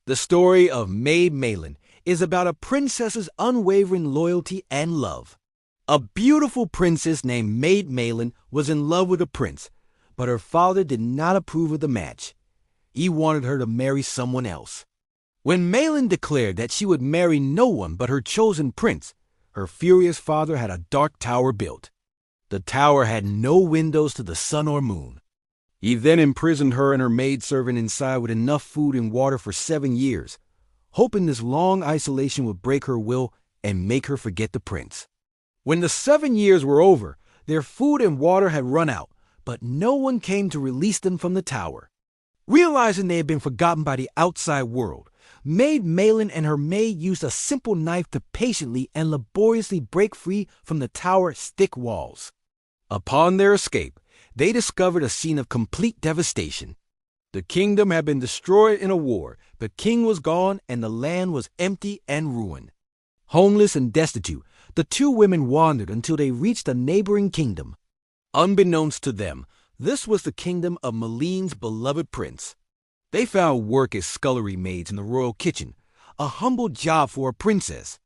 The story of Maid Maleen is about a princess's unwavering loyalty and love. A beautiful princess named Maid Maleen was in love with a prince, but her father did not approve of the match. He wanted her to marry someone else. When Maleen declared that she would marry no one but her chosen prince, her furious father had a dark tower built. The tower had no windows to the sun or moon. He then imprisoned her and her maidservant inside with enough food and water for 7 years, hoping this long isolation would break her will and make her forget the prince. When the 7 years were over, their food and water had run out, but no one came to release them from the tower. Realizing they had been forgotten by the outside world, Maid Maleen and her maid used a simple knife to patiently and laboriously break free from the tower's thick walls. Upon their escape, they discovered a scene of complete devastation. The kingdom had been destroyed in a war, the king was gone, and the land was empty and ruined. Homeless and destitute, the two women wandered until they reached a neighboring kingdom. Unbeknownst to them, this was the kingdom of Maleen's beloved prince. They found work as scullery maids in the royal kitchen, a humble job for a princess.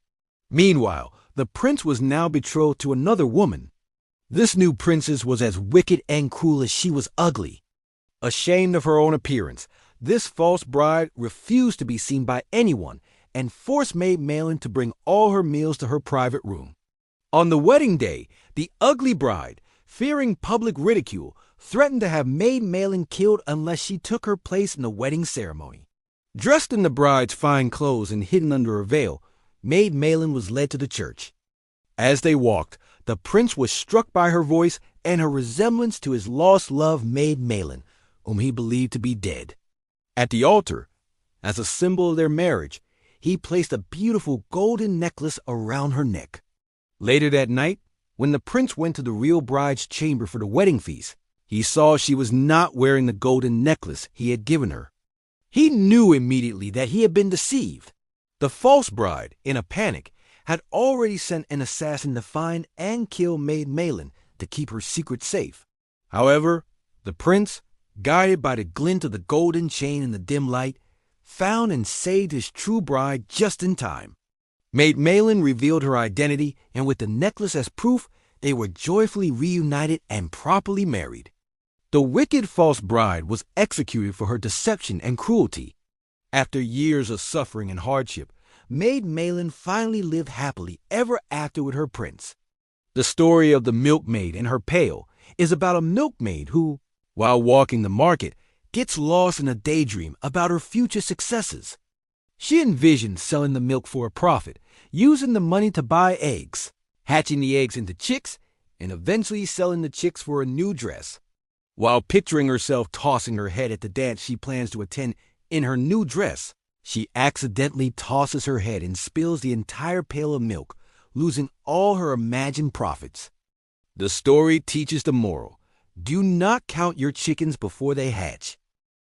Meanwhile, the prince was now betrothed to another woman. This new princess was as wicked and cruel as she was ugly. Ashamed of her own appearance, this false bride refused to be seen by anyone and forced Maid Maleen to bring all her meals to her private room. On the wedding day, the ugly bride, fearing public ridicule, threatened to have Maid Maleen killed unless she took her place in the wedding ceremony. Dressed in the bride's fine clothes and hidden under her veil, Maid Maleen was led to the church. As they walked, the prince was struck by her voice and her resemblance to his lost love Maid Maleen, whom he believed to be dead. At the altar, as a symbol of their marriage, he placed a beautiful golden necklace around her neck. Later that night, when the prince went to the real bride's chamber for the wedding feast, he saw she was not wearing the golden necklace he had given her. He knew immediately that he had been deceived. The false bride, in a panic, had already sent an assassin to find and kill Maid Maleen to keep her secret safe. However, the prince, guided by the glint of the golden chain in the dim light, found and saved his true bride just in time. Maid Maleen revealed her identity, and with the necklace as proof, they were joyfully reunited and properly married. The wicked false bride was executed for her deception and cruelty. After years of suffering and hardship, Maid Maleen finally lived happily ever after with her prince. The story of the milkmaid and her pail is about a milkmaid who, while walking the market, gets lost in a daydream about her future successes. She envisioned selling the milk for a profit, using the money to buy eggs, hatching the eggs into chicks, and eventually selling the chicks for a new dress. While picturing herself tossing her head at the dance she plans to attend in her new dress, she accidentally tosses her head and spills the entire pail of milk, losing all her imagined profits. The story teaches the moral: do not count your chickens before they hatch.